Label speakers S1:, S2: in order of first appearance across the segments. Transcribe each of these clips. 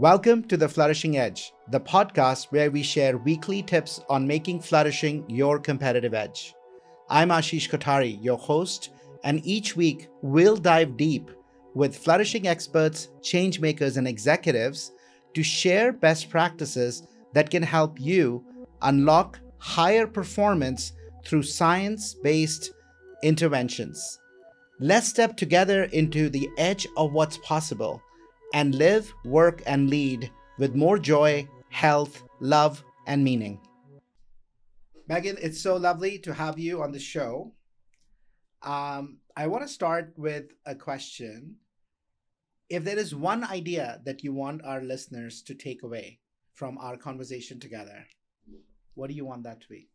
S1: Welcome to the Flourishing Edge, the podcast where we share weekly tips on making flourishing your competitive edge. I'm Ashish Kothari, your host, and each week we'll dive deep with flourishing experts, change makers, and executives to share best practices that can help you unlock higher performance through science-based interventions. Let's step together into the edge of what's possible and live, work, and lead with more joy, health, love, and meaning. Meghan, it's so lovely to have you on the show. I want to start with a question. If there is one idea that you want our listeners to take away from our conversation together, what do you want that to be?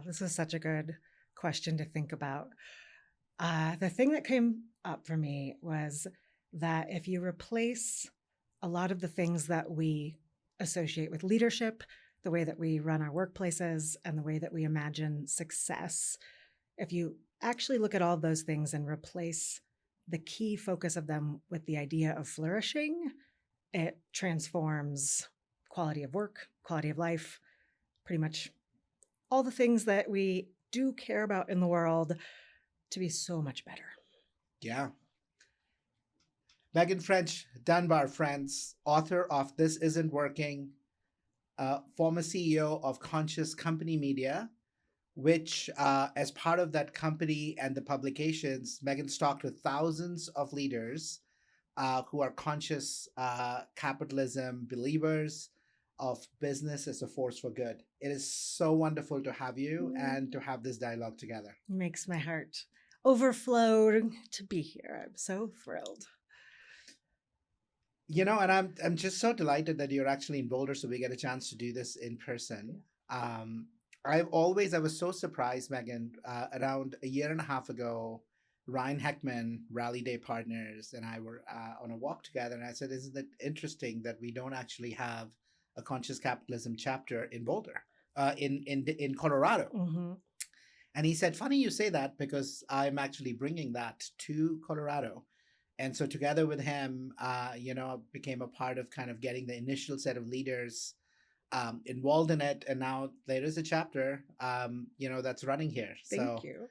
S2: This is such a good question to think about. The thing that came up for me was that if you replace a lot of the things that we associate with leadership, the way that we run our workplaces, and the way that we imagine success, if you actually look at all of those things and replace the key focus of them with the idea of flourishing, it transforms quality of work, quality of life, pretty much all the things that we do care about in the world to be so much better.
S1: Yeah. Meghan French Dunbar, friends, author of This Isn't Working, former CEO of Conscious Company Media, which as part of that company and the publications, Meghan's talked with thousands of leaders who are conscious capitalism believers of business as a force for good. It is so wonderful to have you and to have this dialogue together.
S2: It makes my heart overflow to be here. I'm so thrilled.
S1: You know, and I'm just so delighted that you're actually in Boulder, so we get a chance to do this in person. I was so surprised, Meghan, around a year and a half ago, Ryan Heckman, Rally Day partners, and I were on a walk together, and I said, isn't it interesting that we don't actually have a conscious capitalism chapter in Boulder, in Colorado?
S2: Mm-hmm.
S1: And he said, funny you say that, because I'm actually bringing that to Colorado. And so together with him, became a part of kind of getting the initial set of leaders involved in it. And now there is a chapter, that's running here.
S2: Thank you.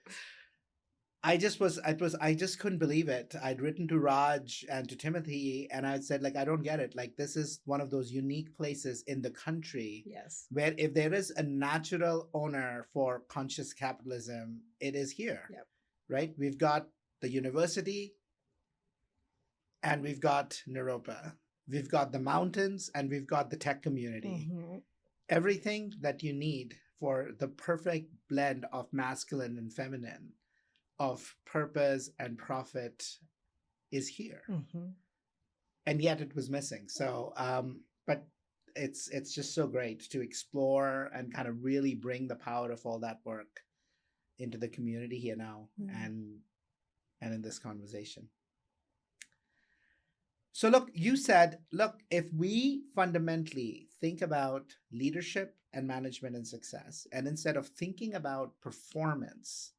S1: I just couldn't believe it. I'd written to Raj and to Timothy, and I said, I don't get it. This is one of those unique places in the country,
S2: yes,
S1: where if there is a natural owner for conscious capitalism, it is here.
S2: Yep.
S1: Right? We've got the university, and we've got Naropa. We've got the mountains, and we've got the tech community.
S2: Mm-hmm.
S1: Everything that you need for the perfect blend of masculine and feminine, of purpose and profit, is here.
S2: Mm-hmm.
S1: And yet it was missing. So, but it's just so great to explore and kind of really bring the power of all that work into the community here now, and in this conversation. So you said, if we fundamentally think about leadership and management and success, and instead of thinking about performance,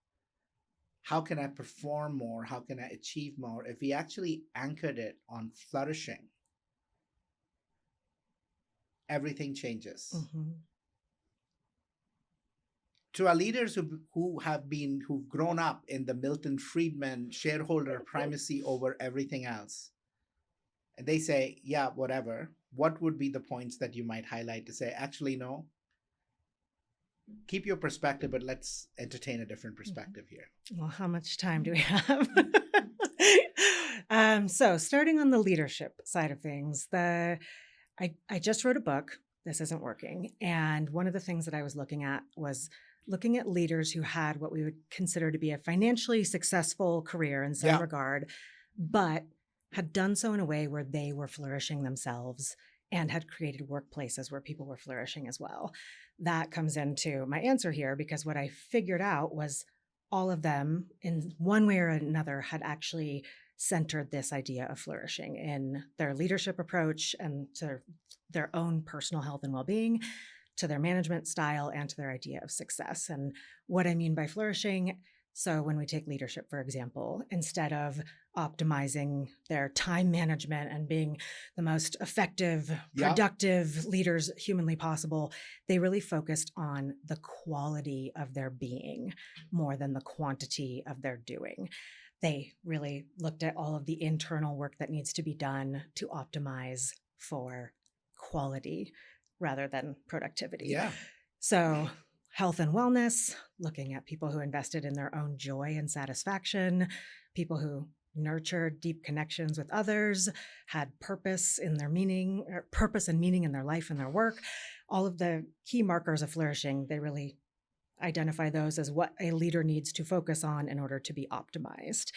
S1: how can I perform more? How can I achieve more? If we actually anchored it on flourishing, everything changes.
S2: Mm-hmm.
S1: To our leaders who've grown up in the Milton Friedman shareholder primacy over everything else, and they say, yeah, whatever, what would be the points that you might highlight to say, actually, no, keep your perspective, but let's entertain a different perspective here?
S2: Well, how much time do we have? So starting on the leadership side of things, I just wrote a book, This Isn't Working. And one of the things that I was looking at was looking at leaders who had what we would consider to be a financially successful career in some regard, but had done so in a way where they were flourishing themselves and had created workplaces where people were flourishing as well. That comes into my answer here, because what I figured out was all of them, in one way or another, had actually centered this idea of flourishing in their leadership approach and to their own personal health and well-being, to their management style, and to their idea of success. And what I mean by flourishing So when we take leadership, for example, instead of optimizing their time management and being the most effective, productive leaders humanly possible, they really focused on the quality of their being more than the quantity of their doing. They really looked at all of the internal work that needs to be done to optimize for quality rather than productivity.
S1: Yeah.
S2: So health and wellness, looking at people who invested in their own joy and satisfaction, people who nurtured deep connections with others, had purpose in their meaning, or purpose and meaning in their life and their work. All of the key markers of flourishing, they really identify those as what a leader needs to focus on in order to be optimized.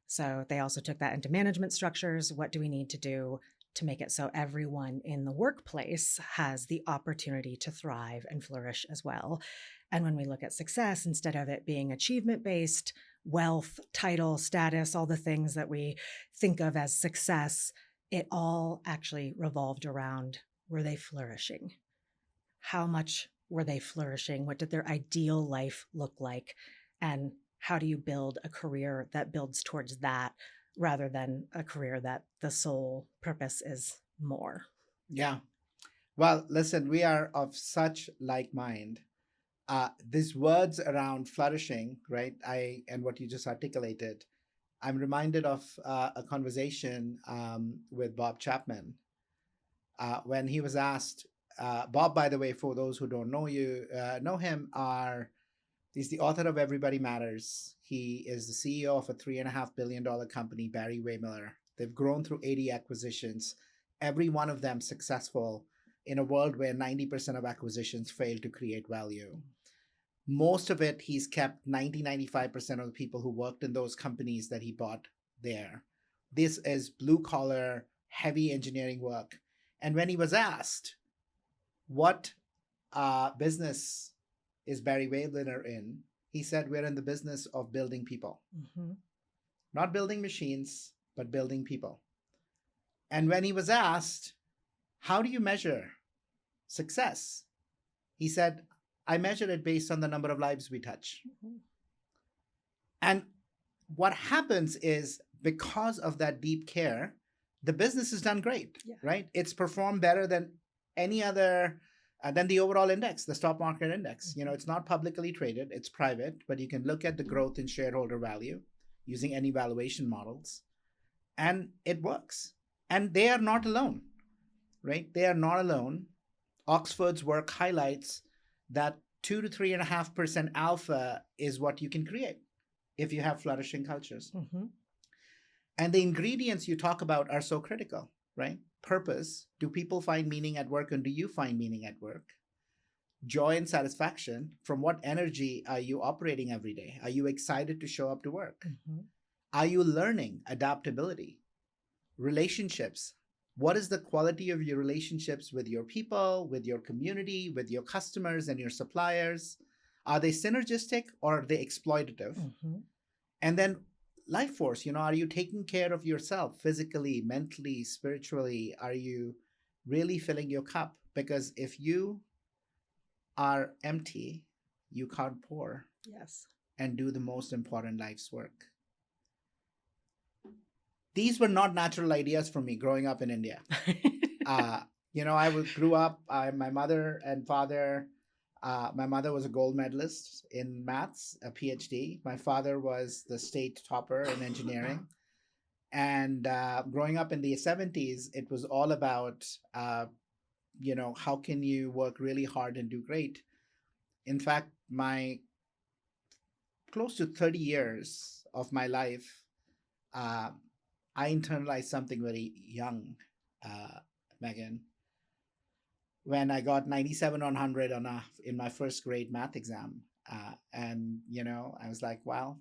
S2: So they also took that into management structures. What do we need to do to make it so everyone in the workplace has the opportunity to thrive and flourish as well? And when we look at success, instead of it being achievement-based, wealth, title, status, all the things that we think of as success, it all actually revolved around, were they flourishing? How much were they flourishing? What did their ideal life look like? And how do you build a career that builds towards that rather than a career that the sole purpose is more?
S1: Yeah. Well, listen, we are of such like mind. These words around flourishing, right? And what you just articulated, I'm reminded of a conversation with Bob Chapman when he was asked. Bob, by the way, for those who don't know him, he's the author of Everybody Matters. He is the CEO of a $3.5 billion company, Barry Wehmiller. They've grown through 80 acquisitions, every one of them successful in a world where 90% of acquisitions fail to create value. Most of it, he's kept 95% of the people who worked in those companies that he bought there. This is blue collar, heavy engineering work. And when he was asked, what business is Barry Wehmiller in? He said, we're in the business of building people. Mm-hmm. Not building machines, but building people. And when he was asked, how do you measure success? He said, I measure it based on the number of lives we touch. Mm-hmm. And what happens is, because of that deep care, the business is done great, right? It's performed better than any other, than the overall index, the stock market index. You know, it's not publicly traded, it's private, but you can look at the growth in shareholder value using any valuation models, and it works. And they are not alone, right? They are not alone. Oxford's work highlights that 2 to 3.5% alpha is what you can create if you have flourishing cultures. Mm-hmm. And the ingredients you talk about are so critical, right? Purpose. Do people find meaning at work, and do you find meaning at work? Joy and satisfaction. From what energy are you operating every day? Are you excited to show up to work? Mm-hmm. Are you learning? Adaptability. Relationships. What is the quality of your relationships with your people, with your community, with your customers and your suppliers? Are they synergistic or are they exploitative? Mm-hmm. And then life force, are you taking care of yourself physically, mentally, spiritually? Are you really filling your cup? Because if you are empty, you can't pour.
S2: Yes. And
S1: do the most important life's work. These were not natural ideas for me growing up in India. I grew up, my mother and father, my mother was a gold medalist in maths, a PhD. My father was the state topper in engineering. And growing up in the 70s, it was all about, how can you work really hard and do great? In fact, my close to 30 years of my life, I internalized something very young, Meghan. When I got 97 on 100 in my first grade math exam. I was like, well,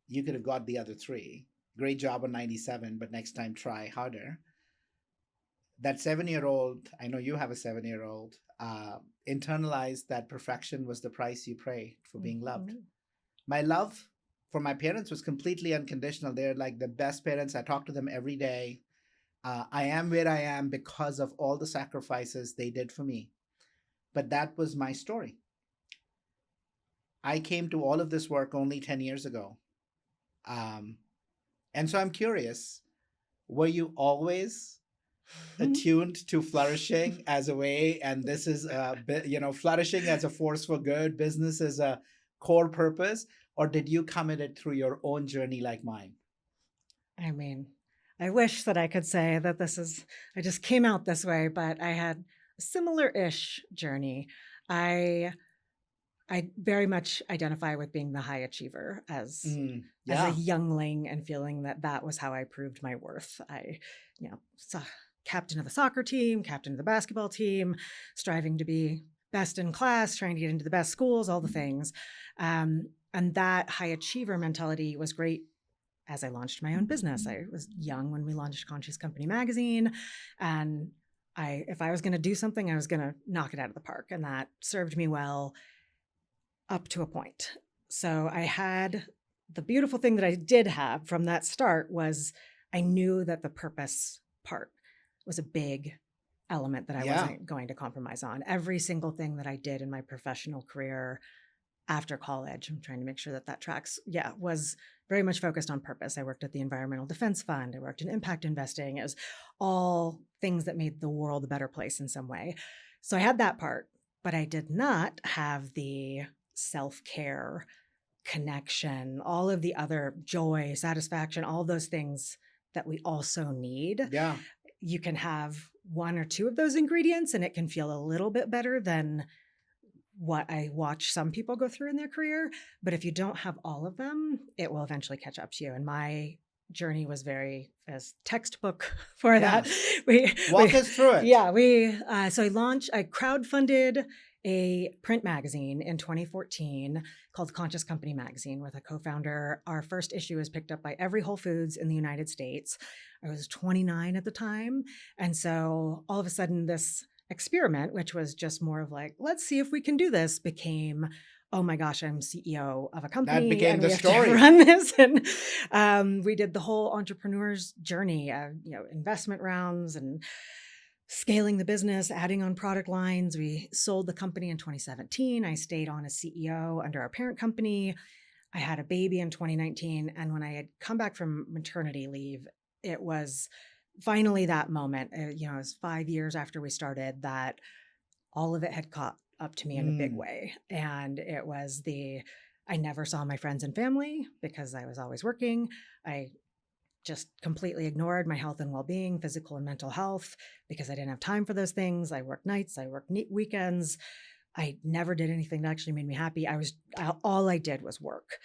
S1: you could have got the other three. Great job on 97, but next time try harder. That 7-year-old, I know you have a 7-year-old, internalized that perfection was the price you pay for being loved. Mm-hmm. My love for my parents was completely unconditional. They're like the best parents. I talk to them every day. I am where I am because of all the sacrifices they did for me. But that was my story. I came to all of this work only 10 years ago. Um, and so I'm curious, were you always attuned to flourishing as a way, and this is flourishing as a force for good, business as a core purpose, or did you come at it through your own journey like mine?
S2: I mean, I wish that I could say that I just came out this way, but I had a similar-ish journey. I I very much identify with being the high achiever as a
S1: Yeah.
S2: youngling and feeling that that was how I proved my worth. Saw captain of the soccer team, captain of the basketball team, striving to be best in class, trying to get into the best schools, all the things. And that high achiever mentality was great as I launched my own business. I was young when we launched Conscious Company magazine, and if I was going to do something, I was going to knock it out of the park, and that served me well up to a point. So the beautiful thing that I did have from that start was I knew that the purpose part was a big element that I wasn't going to compromise on. Every single thing that I did in my professional career after college, I'm trying to make sure that that tracks, was very much focused on purpose. I worked at the Environmental Defense Fund. I worked in impact investing. It was all things that made the world a better place in some way. So I had that part, but I did not have the self-care, connection, all of the other joy, satisfaction, all those things that we also need.
S1: Yeah.
S2: You can have one or two of those ingredients and it can feel a little bit better than what I watch some people go through in their career. But if you don't have all of them, it will eventually catch up to you. And my journey was very as textbook for that.
S1: Walk us through it.
S2: Yeah, so I crowdfunded a print magazine in 2014 called Conscious Company Magazine with a co-founder. Our first issue was picked up by every Whole Foods in the United States. I was 29 at the time. And so all of a sudden this experiment, which was just more of like, let's see if we can do this, became, oh my gosh, I'm CEO of a company.
S1: That became
S2: and
S1: the
S2: we
S1: story.
S2: have to run this. And we did the whole entrepreneur's journey, investment rounds and scaling the business, adding on product lines. We sold the company in 2017. I stayed on as CEO under our parent company. I had a baby in 2019. And when I had come back from maternity leave, it was finally that moment. It was 5 years after we started that all of it had caught up to me in a big way. And it was I never saw my friends and family because I was always working. I just completely ignored my health and well-being, physical and mental health, because I didn't have time for those things. I worked nights, I worked weekends. I never did anything that actually made me happy. All I did was work.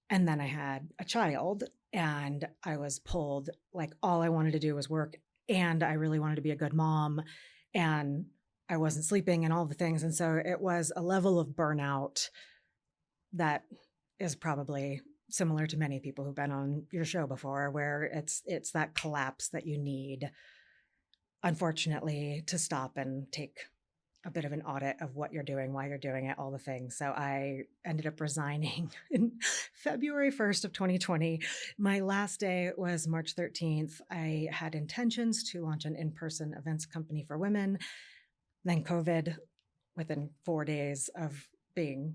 S2: And then I had a child and I was pulled, like all I wanted to do was work. And I really wanted to be a good mom and I wasn't sleeping and all the things. And so it was a level of burnout that is probably similar to many people who've been on your show before, where it's that collapse that you need, unfortunately, to stop and take a bit of an audit of what you're doing, why you're doing it, all the things. So I ended up resigning in February 1st of 2020. My last day was March 13th. I had intentions to launch an in-person events company for women. Then COVID, within 4 days of being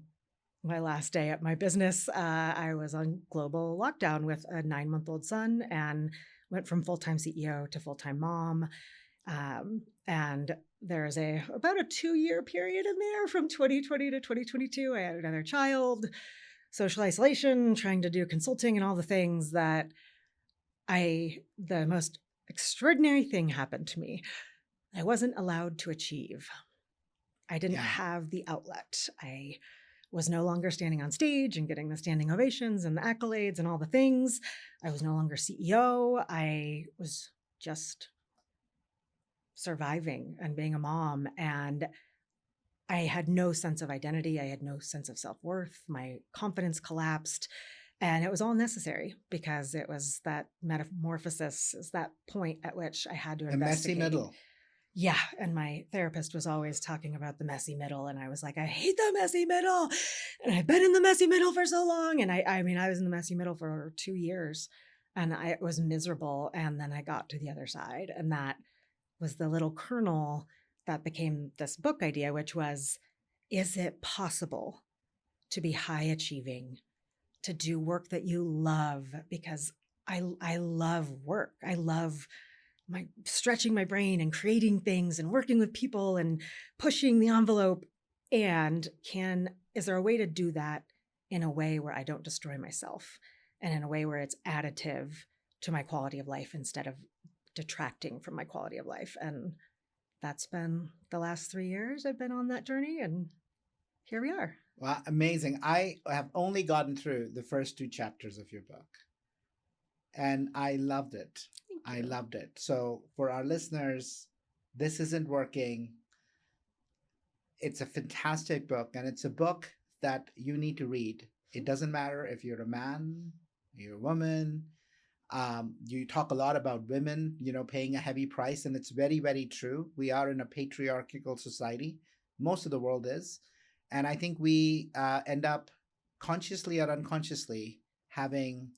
S2: my last day at my business, I was on global lockdown with a 9-month-old son and went from full-time CEO to full-time mom. And there's about a 2-year period in there from 2020 to 2022. I had another child, social isolation, trying to do consulting and all the things that the most extraordinary thing happened to me. I wasn't allowed to achieve. I didn't have the outlet. I was no longer standing on stage and getting the standing ovations and the accolades and all the things. I was no longer CEO. I was just surviving and being a mom. And I had no sense of identity. I had no sense of self-worth. My confidence collapsed. And it was all necessary because it was that metamorphosis, is that point at which I had to investigate.
S1: The messy middle.
S2: Yeah. And my therapist was always talking about the messy middle. And I was like, I hate the messy middle. And I've been in the messy middle for so long. And I was in the messy middle for 2 years and I was miserable. And then I got to the other side. And that was the little kernel that became this book idea, which was, is it possible to be high achieving, to do work that you love, because I love work. I love my stretching my brain and creating things and working with people and pushing the envelope. And is there a way to do that in a way where I don't destroy myself and in a way where it's additive to my quality of life instead of detracting from my quality of life? And that's been the last 3 years I've been on that journey, and here we are.
S1: Well, amazing. I have only gotten through the first 2 chapters of your book, and I loved it. I loved it. So for our listeners, This Isn't Working. It's a fantastic book, and it's a book that you need to read. It doesn't matter if you're a man, you're a woman. You talk a lot about women, paying a heavy price, and it's very, very true. We are in a patriarchal society. Most of the world is. And I think we end up consciously or unconsciously having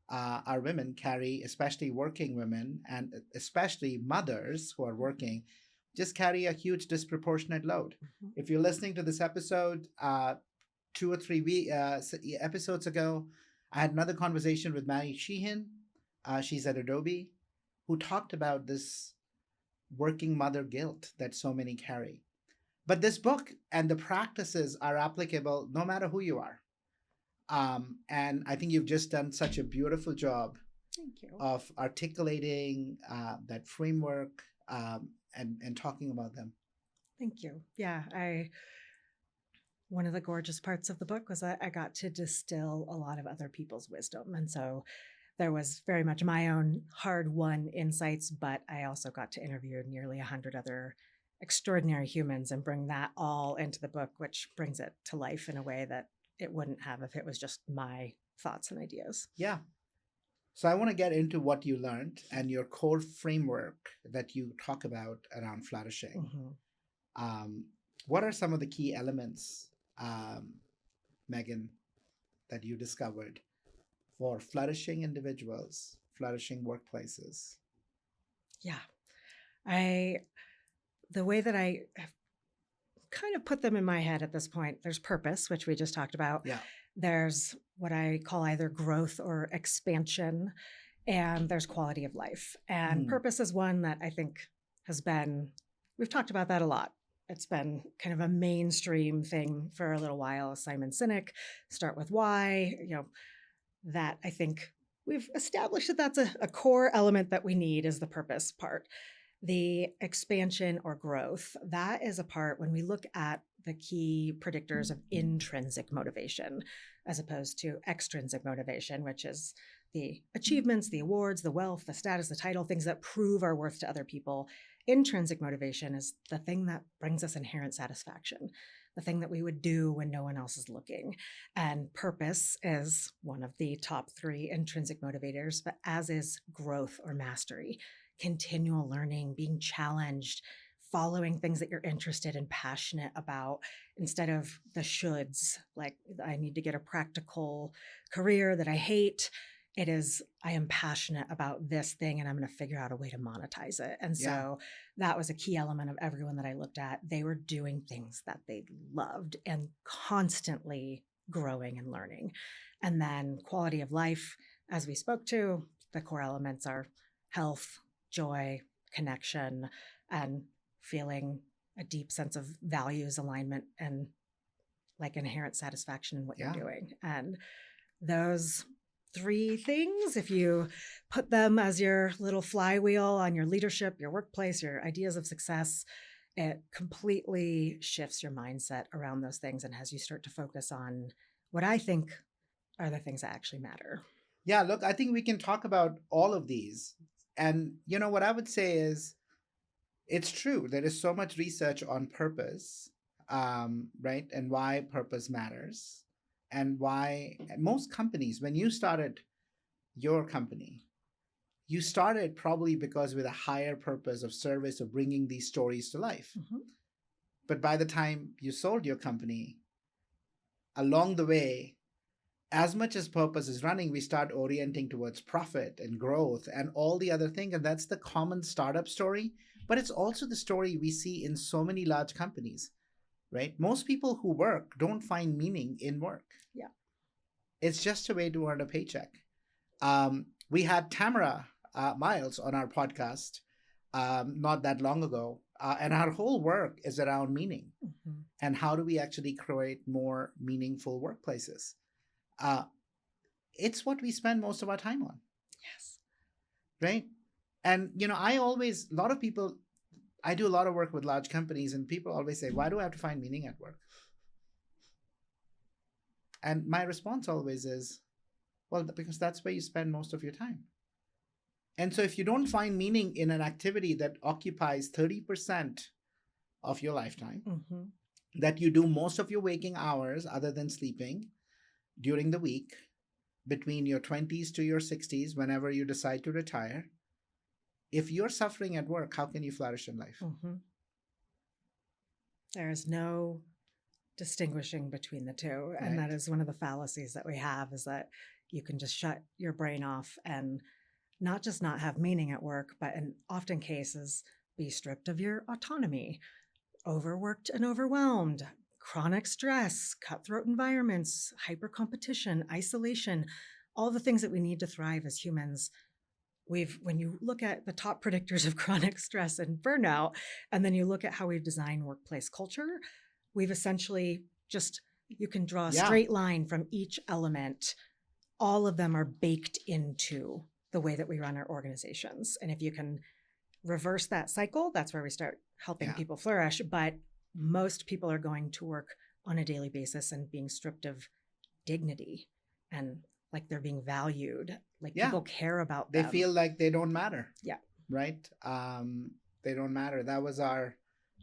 S1: our women carry, especially working women and especially mothers who are working, just carry a huge disproportionate load. Mm-hmm. If you're listening to this episode 2 or 3 episodes ago, I had another conversation with Maddie Sheehan. She's at Adobe, who talked about this working mother guilt that so many carry. But this book and the practices are applicable no matter who you are. And I think you've just done such a beautiful job of articulating that framework and talking about them.
S2: Thank you. Yeah, one of the gorgeous parts of the book was that I got to distill a lot of other people's wisdom. And so there was very much my own hard-won insights, but I also got to interview nearly 100 other extraordinary humans and bring that all into the book, which brings it to life in a way that it wouldn't have if it was just my thoughts and ideas.
S1: Yeah. So I want to get into what you learned and your core framework that you talk about around flourishing. Mm-hmm. What are some of the key elements, Meghan, that you discovered for flourishing individuals, flourishing workplaces?
S2: Yeah. The way that I have kind of put them in my head at this point, there's purpose, which we just talked about.
S1: Yeah.
S2: There's what I call either growth or expansion, and there's quality of life. And purpose is one that I think we've talked about that a lot. It's been kind of a mainstream thing for a little while. Simon Sinek, Start With Why, that I think we've established that that's a core element that we need is the purpose part. The expansion or growth, that is a part when we look at the key predictors of intrinsic motivation as opposed to extrinsic motivation, which is the achievements, the awards, the wealth, the status, the title, things that prove our worth to other people. Intrinsic motivation is the thing that brings us inherent satisfaction, the thing that we would do when no one else is looking. And purpose is one of the top 3 intrinsic motivators, but as is growth or mastery. Continual learning, being challenged, following things that you're interested and passionate about instead of the shoulds, like I need to get a practical career that I hate. It is, I am passionate about this thing and I'm going to figure out a way to monetize it. And so that was a key element of everyone that I looked at. They were doing things that they loved and constantly growing and learning. And then quality of life, as we spoke to, the core elements are health, joy, connection, and feeling a deep sense of values alignment and like inherent satisfaction in what you're doing. And those 3 things, if you put them as your little flywheel on your leadership, your workplace, your ideas of success, it completely shifts your mindset around those things and has you start to focus on what I think are the things that actually matter.
S1: Yeah, look, I think we can talk about all of these. And, what I would say is it's true. There is so much research on purpose, right? And why purpose matters and why most companies, when you started your company, you started probably because with a higher purpose of service of bringing these stories to life. Mm-hmm. But by the time you sold your company, along the way, as much as purpose is running, we start orienting towards profit and growth and all the other things. And that's the common startup story. But it's also the story we see in so many large companies. right? Most people who work don't find meaning in work.
S2: Yeah.
S1: It's just a way to earn a paycheck. We had Tamara Miles on our podcast not that long ago, and our whole work is around meaning and how do we actually create more meaningful workplaces. It's what we spend most of our time on.
S2: Yes.
S1: Right? And, I do a lot of work with large companies, and people always say, why do I have to find meaning at work? And my response always is, well, because that's where you spend most of your time. And so if you don't find meaning in an activity that occupies 30% of your lifetime, that you do most of your waking hours other than sleeping during the week, between your 20s to your 60s, whenever you decide to retire, if you're suffering at work, how can you flourish in life?
S2: There is no distinguishing between the two. Right. And that is one of the fallacies that we have, is that you can just shut your brain off and not just not have meaning at work, but in often cases be stripped of your autonomy, overworked and overwhelmed, chronic stress, cutthroat environments, hyper competition, isolation, all the things that we need to thrive as humans. When you look at the top predictors of chronic stress and burnout, and then you look at how we've designed workplace culture, we've essentially you can draw a straight line from each element. All of them are baked into the way that we run our organizations. And if you can reverse that cycle, that's where we start helping people flourish. But most people are going to work on a daily basis and being stripped of dignity and like they're being valued, like people care about them.
S1: They feel like they don't matter.
S2: Yeah.
S1: Right? They don't matter. That was our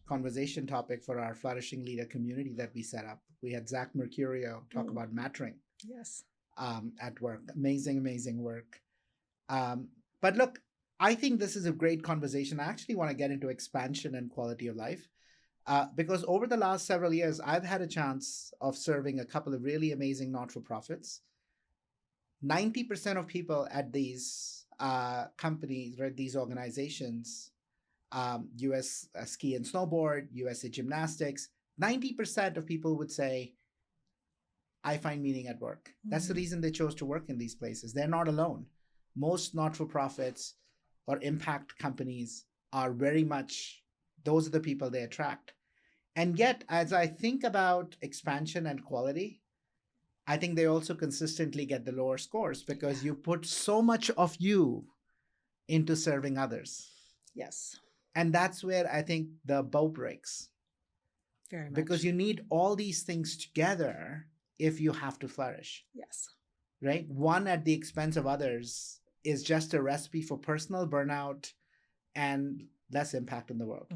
S1: conversation topic for our Flourishing Leader community that we set up. We had Zach Mercurio talk about mattering.
S2: Yes.
S1: At work. Amazing work. But look, I think this is a great conversation. I actually want to get into expansion and quality of life. Because over the last several years, I've had a chance of serving a couple of really amazing not-for-profits. 90% of people at these companies, right, these organizations, US Ski and Snowboard, USA Gymnastics, 90% of people would say, I find meaning at work. That's the reason they chose to work in these places. They're not alone. Most not-for-profits or impact companies are very much, those are the people they attract. And yet, as I think about expansion and quality, I think they also consistently get the lower scores because you put so much of you into serving others.
S2: Yes.
S1: And that's where I think the bow breaks.
S2: Very much.
S1: Because you need all these things together if you have to flourish.
S2: Yes.
S1: Right? One at the expense of others is just a recipe for personal burnout and less impact in the world.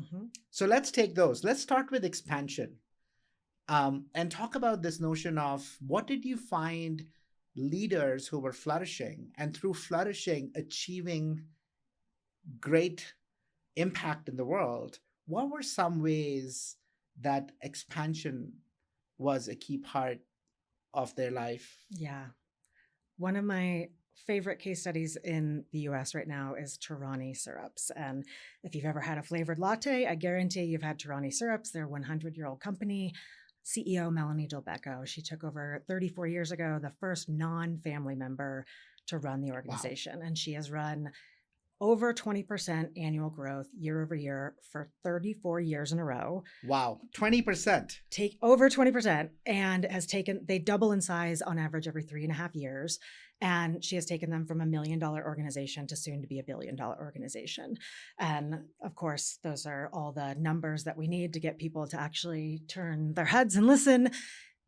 S1: So let's take those. Let's start with expansion. And talk about this notion of what did you find leaders who were flourishing and through flourishing achieving great impact in the world? What were some ways that expansion was a key part of their life?
S2: Yeah. One of my favorite case studies in the US right now is Torani syrups. And if you've ever had a flavored latte, I guarantee you've had Torani syrups. They're a 100-year-old company. CEO Melanie Delbecco. She took over 34 years ago, the first non-family member to run the organization. Wow. And she has run over 20% annual growth year over year for 34 years in a row.
S1: Wow. 20%.
S2: Take over 20% and they double in size on average every 3.5 years. And she has taken them from $1 million organization to soon to be $1 billion organization. And of course, those are all the numbers that we need to get people to actually turn their heads and listen.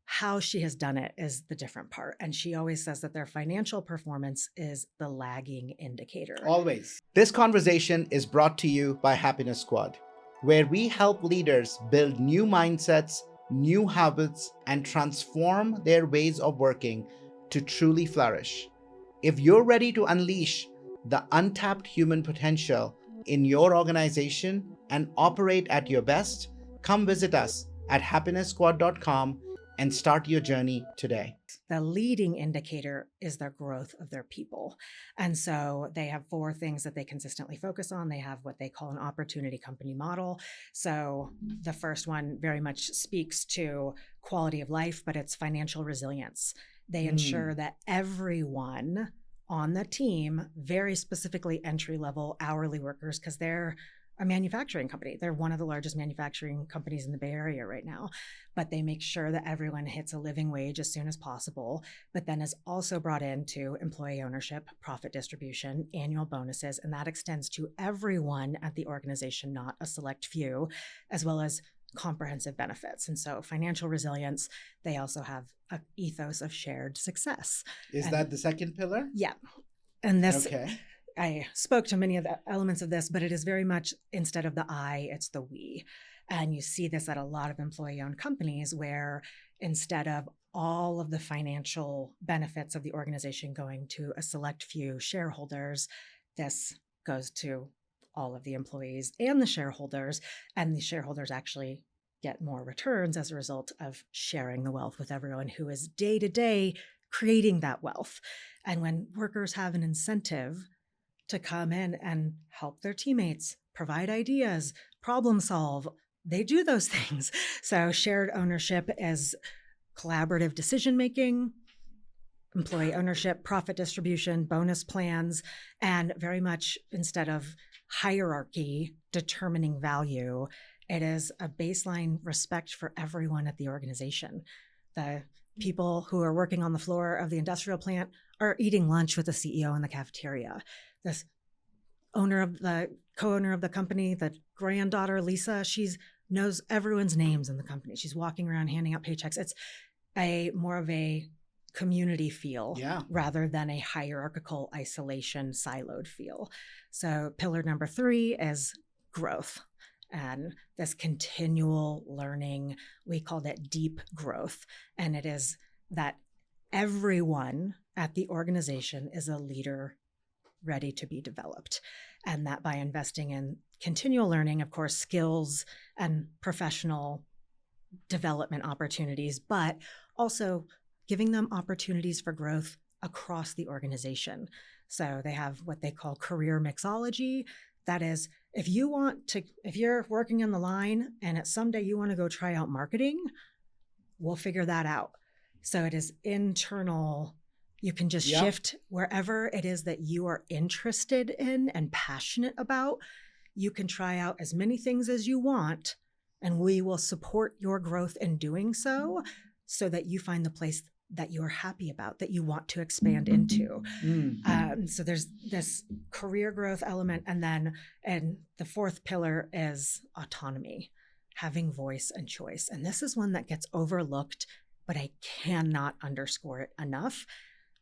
S2: How she has done it is the different part. And she always says that their financial performance is the lagging indicator.
S1: Always. This conversation is brought to you by Happiness Squad, where we help leaders build new mindsets, new habits, and transform their ways of working to truly flourish. If you're ready to unleash the untapped human potential in your organization and operate at your best, come visit us at happiness squad.com and start your journey today.
S2: The leading indicator is the growth of their people. And so they have 4 things that they consistently focus on. They have what they call an opportunity company model. So the first one very much speaks to quality of life, but it's financial resilience. They ensure that everyone on the team, very specifically entry-level hourly workers, because they're a manufacturing company. They're one of the largest manufacturing companies in the Bay Area right now, but they make sure that everyone hits a living wage as soon as possible, but then is also brought into employee ownership, profit distribution, annual bonuses, and that extends to everyone at the organization, not a select few, as well as comprehensive benefits. And so financial resilience, they also have an ethos of shared success.
S1: Is that the second pillar?
S2: Yeah. And this...
S1: Okay.
S2: I spoke to many of the elements of this, but it is very much, instead of the I, it's the we. And you see this at a lot of employee-owned companies where instead of all of the financial benefits of the organization going to a select few shareholders, this goes to all of the employees and the shareholders actually get more returns as a result of sharing the wealth with everyone who is day to day creating that wealth. And when workers have an incentive to come in and help their teammates, provide ideas, problem solve, they do those things. So shared ownership is collaborative decision-making, employee ownership, profit distribution, bonus plans, and very much instead of hierarchy determining value, it is a baseline respect for everyone at the organization. The people who are working on the floor of the industrial plant are eating lunch with the CEO in the cafeteria. This co-owner of the company, the granddaughter, Lisa, she knows everyone's names in the company. She's walking around handing out paychecks. It's more of a community feel rather than a hierarchical isolation siloed feel. So pillar number 3 is growth. And this continual learning, we call that deep growth. And it is that everyone at the organization is a leader ready to be developed. And that by investing in continual learning, of course, skills and professional development opportunities, but also giving them opportunities for growth across the organization. So they have what they call career mixology. That is, if you're working in the line and someday you want to go try out marketing, we'll figure that out. So it is internal. You can just shift wherever it is that you are interested in and passionate about. You can try out as many things as you want, and we will support your growth in doing so that you find the place that you're happy about, that you want to expand into. So there's this career growth element. And the 4th pillar is autonomy, having voice and choice. And this is one that gets overlooked, but I cannot underscore it enough.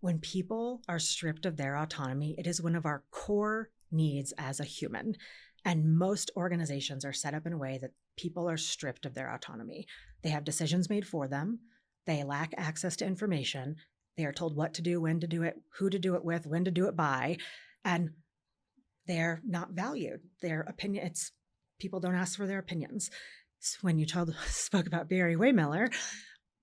S2: When people are stripped of their autonomy, it is one of our core needs as a human. And most organizations are set up in a way that people are stripped of their autonomy. They have decisions made for them. They lack access to information. They are told what to do, when to do it, who to do it with, when to do it by, and they're not valued. Their opinion, people don't ask for their opinions. So when you spoke about Barry Waymiller,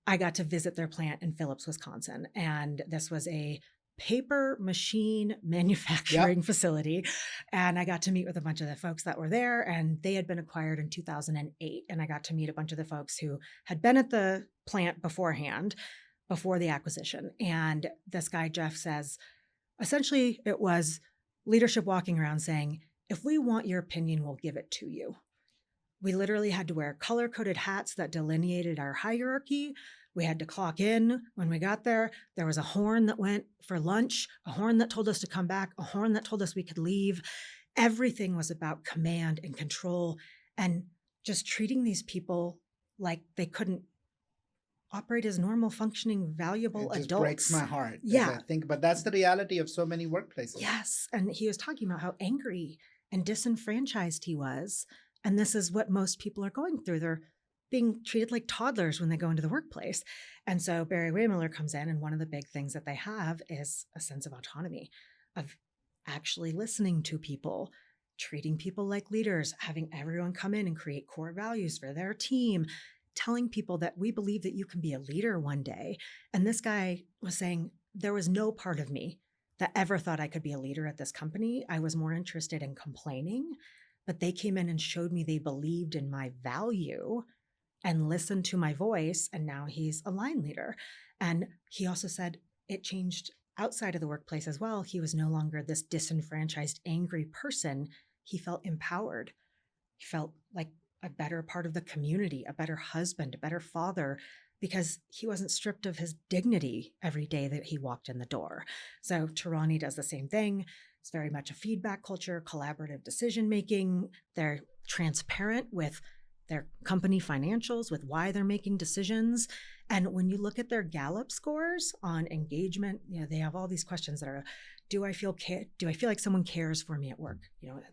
S2: I got to visit their plant in Phillips, Wisconsin. And this was a paper machine manufacturing facility. And I got to meet with a bunch of the folks that were there, and they had been acquired in 2008. And I got to meet a bunch of the folks who had been at the plant beforehand, before the acquisition. And this guy, Jeff, says, essentially it was leadership walking around saying, if we want your opinion, we'll give it to you. We literally had to wear color-coded hats that delineated our hierarchy. We had to clock in when we got there. There was a horn that went for lunch, a horn that told us to come back, a horn that told us we could leave. Everything was about command and control and just treating these people like they couldn't operate as normal, functioning, valuable adults. It just
S1: breaks my heart.
S2: Yeah.
S1: But that's the reality of so many workplaces.
S2: Yes. And he was talking about how angry and disenfranchised he was. And this is what most people are going through. They're being treated like toddlers when they go into the workplace. And so Barry Waymiller comes in, and one of the big things that they have is a sense of autonomy, of actually listening to people, treating people like leaders, having everyone come in and create core values for their team, telling people that we believe that you can be a leader one day. And this guy was saying, there was no part of me that ever thought I could be a leader at this company. I was more interested in complaining, but they came in and showed me they believed in my value and listened to my voice. And now he's a line leader. And he also said it changed outside of the workplace as well. He was no longer this disenfranchised, angry person. He felt empowered. He felt like a better part of the community, a better husband, a better father, because he wasn't stripped of his dignity every day that he walked in the door. So Torani does the same thing. It's very much a feedback culture, collaborative decision-making. They're transparent with their company financials, with why they're making decisions. And when you look at their Gallup scores on engagement, they have all these questions that are, do I feel like someone cares for me at work?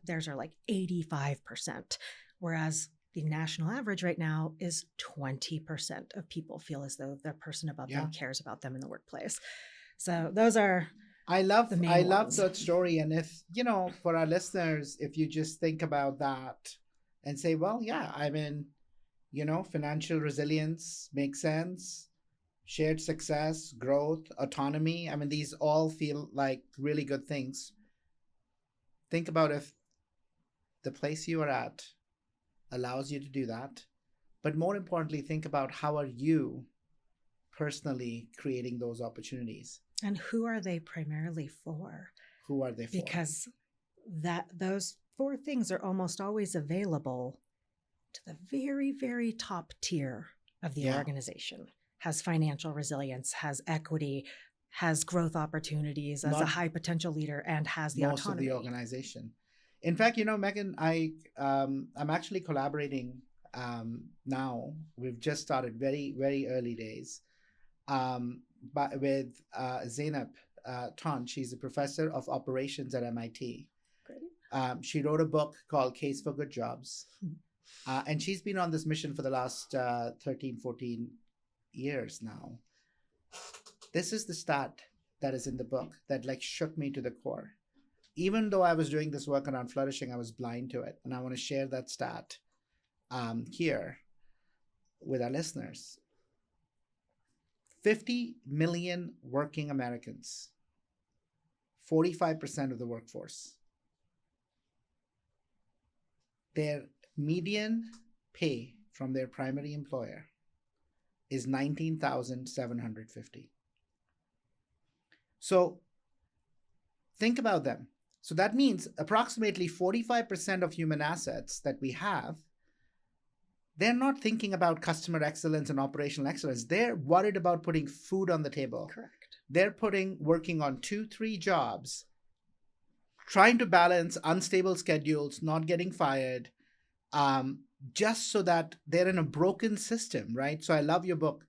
S2: Theirs are like 85%, whereas the national average right now is 20% of people feel as though the person above them cares about them in the workplace. So those are
S1: I love
S2: ones.
S1: that story. And if, for our listeners, if you just think about that and say, well, yeah, I mean, financial resilience makes sense, shared success, growth, autonomy. I mean, these all feel like really good things. Think about if the place you are at allows you to do that. But more importantly, think about how are you personally creating those opportunities?
S2: And who are they primarily for?
S1: Who are they for?
S2: Because those four things are almost always available to the very, very top tier of the organization. Has financial resilience, has equity, has growth opportunities as a high potential leader, and has the
S1: most
S2: autonomy.
S1: Of the organization. In fact, Meghan, I'm actually collaborating now. We've just started very, very early days with Zainab Tan. She's a professor of operations at MIT.
S2: Great.
S1: She wrote a book called Case for Good Jobs. And she's been on this mission for the last 13, 14 years now. This is the stat that is in the book that shook me to the core. Even though I was doing this work around flourishing, I was blind to it. And I want to share that stat here with our listeners. 50 million working Americans, 45% of the workforce. Their median pay from their primary employer is $19,750. So think about them. So that means approximately 45% of human assets that we have, they're not thinking about customer excellence and operational excellence. They're worried about putting food on the table.
S2: Correct.
S1: They're working on 2-3 jobs, trying to balance unstable schedules, not getting fired, just so that they're in a broken system, right? So I love your book.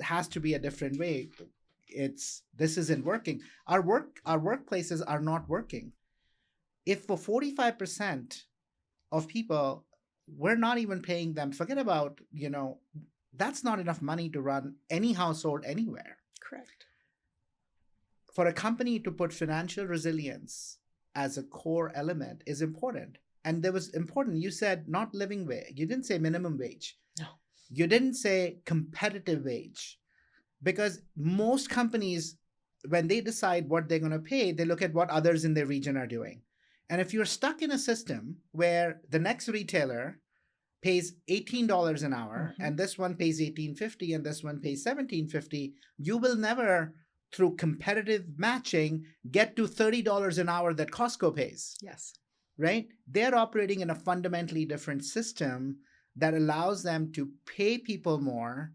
S1: Has to be a different way. This isn't working. Our workplaces are not working. If for 45% of people, we're not even paying them, forget about, that's not enough money to run any household anywhere.
S2: Correct.
S1: For a company to put financial resilience as a core element is important. And there was important, you said not living wage. You didn't say minimum wage.
S2: No.
S1: You didn't say competitive wage. Because most companies, when they decide what they're going to pay, they look at what others in their region are doing. And if you're stuck in a system where the next retailer pays $18 an hour, and this one pays $18.50 and this one pays $17.50, you will never, through competitive matching, get to $30 an hour that Costco pays.
S2: Yes.
S1: Right? They're operating in a fundamentally different system that allows them to pay people more,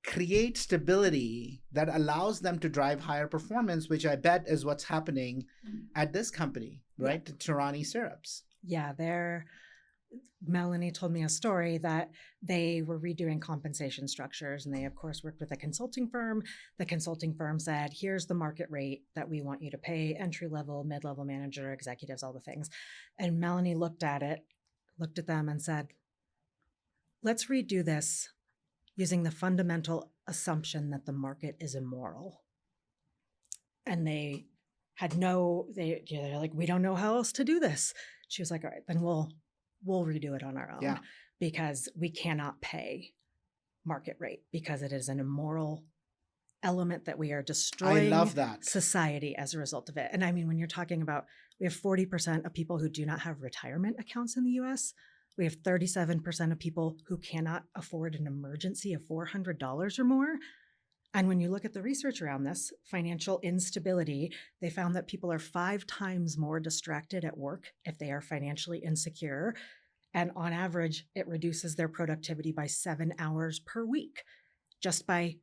S1: create stability that allows them to drive higher performance, which I bet is what's happening at this company, right? The Torani syrups.
S2: Yeah, Melanie told me a story that they were redoing compensation structures, and they, of course, worked with a consulting firm. The consulting firm said, here's the market rate that we want you to pay, entry-level, mid-level manager, executives, all the things. And Melanie looked at them and said, let's redo this using the fundamental assumption that the market is immoral. And they're like, we don't know how else to do this. She was like, all right, then we'll redo it on our own, because we cannot pay market rate because it is an immoral element that we are
S1: I
S2: destroying
S1: love that.
S2: society as a result of it. And I mean, when you're talking about, we have 40% of people who do not have retirement accounts in the US. We have 37% of people who cannot afford an emergency of $400 or more. And when you look at the research around this, financial instability, they found that people are 5 times more distracted at work if they are financially insecure. And on average, it reduces their productivity by 7 hours per week just by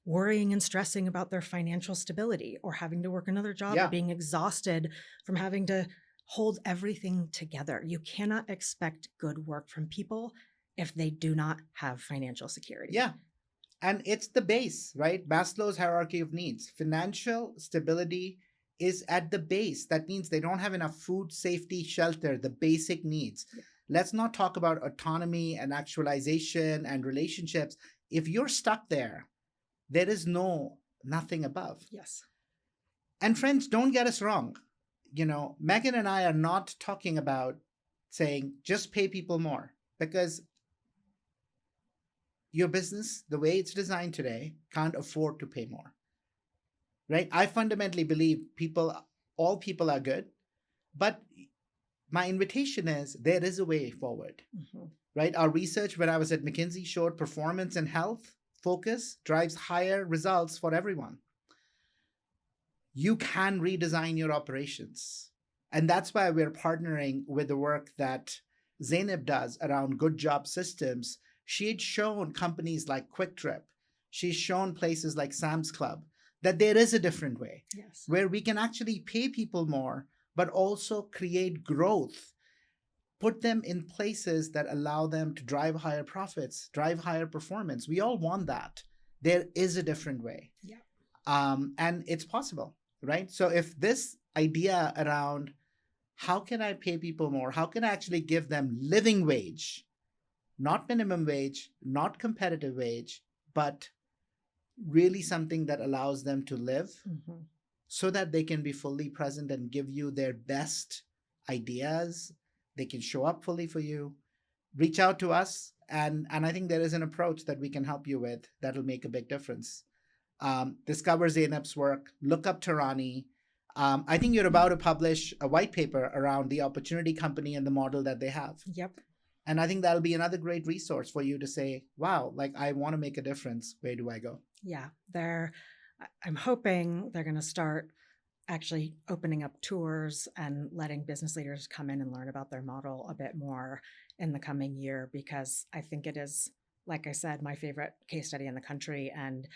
S2: worrying and stressing about their financial stability or having to work another job
S1: Yeah.
S2: or being exhausted from having to hold everything together. You cannot expect good work from people if they do not have financial security.
S1: Yeah. And it's the base, right? Maslow's hierarchy of needs. Financial stability is at the base. That means they don't have enough food, safety, shelter, the basic needs.
S2: Yeah.
S1: Let's not talk about autonomy and actualization and relationships. If you're stuck there, there is nothing above.
S2: Yes.
S1: And friends, don't get us wrong. Meghan and I are not talking about saying just pay people more, because your business, the way it's designed today, can't afford to pay more. Right? I fundamentally believe all people are good, but my invitation is there is a way forward.
S2: Mm-hmm.
S1: Right? Our research when I was at McKinsey showed performance and health focus drives higher results for everyone. You can redesign your operations. And that's why we're partnering with the work that Zainab does around good job systems. She had shown companies like Quick Trip, she's shown places like Sam's Club that there is a different way.
S2: Yes.
S1: Where we can actually pay people more, but also create growth, put them in places that allow them to drive higher profits, drive higher performance. We all want that. There is a different way.
S2: Yeah.
S1: And it's possible, right? So if this idea around how can I pay people more, how can I actually give them living wage, not minimum wage, not competitive wage, but really something that allows them to live
S2: Mm-hmm.
S1: so that they can be fully present and give you their best ideas. They can show up fully for you. Reach out to us. And I think there is an approach that we can help you with that'll make a big difference. Discover Zainab's work. Look up Torani. I think you're about to publish a white paper around the opportunity company and the model that they have.
S2: Yep.
S1: And I think that'll be another great resource for you to say, wow, like I want to make a difference. Where do I go?
S2: Yeah. I'm hoping they're going to start actually opening up tours and letting business leaders come in and learn about their model a bit more in the coming year, because I think it is, like I said, my favorite case study in the country and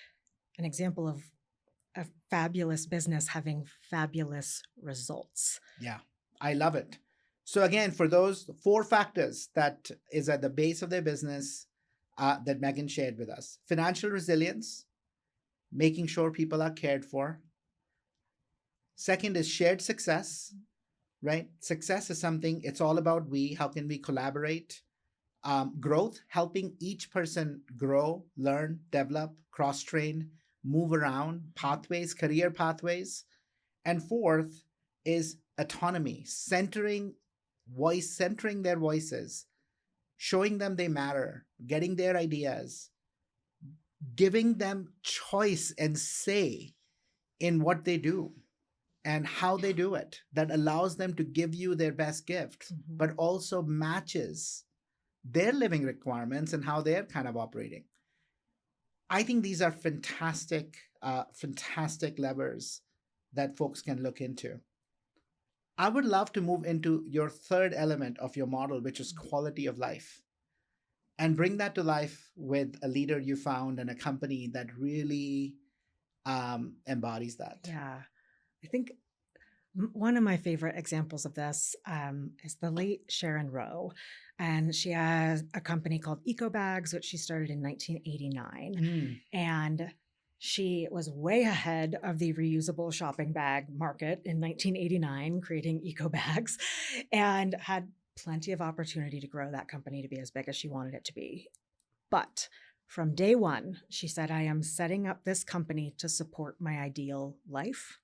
S2: an example of a fabulous business having fabulous results.
S1: Yeah, I love it. So again, for those 4 factors that is at the base of their business that Meghan shared with us: financial resilience, making sure people are cared for. Second is shared success, right? Success is something, it's all about we, how can we collaborate? Growth, helping each person grow, learn, develop, cross-train, move around, pathways, career pathways. And fourth is autonomy, centering their voices, showing them they matter, getting their ideas, giving them choice and say in what they do and how they do it, that allows them to give you their best gift,
S2: Mm-hmm.
S1: but also matches their living requirements and how they're kind of operating. I think these are fantastic levers that folks can look into. I would love to move into your third element of your model, which is quality of life, and bring that to life with a leader you found and a company that really embodies that.
S2: Yeah. I think one of my favorite examples of this is the late Sharon Rowe. And she has a company called EcoBags, which she started in 1989. And she was way ahead of the reusable shopping bag market in 1989, creating EcoBags, and had plenty of opportunity to grow that company to be as big as she wanted it to be. But from day one, she said, I am setting up this company to support my ideal life,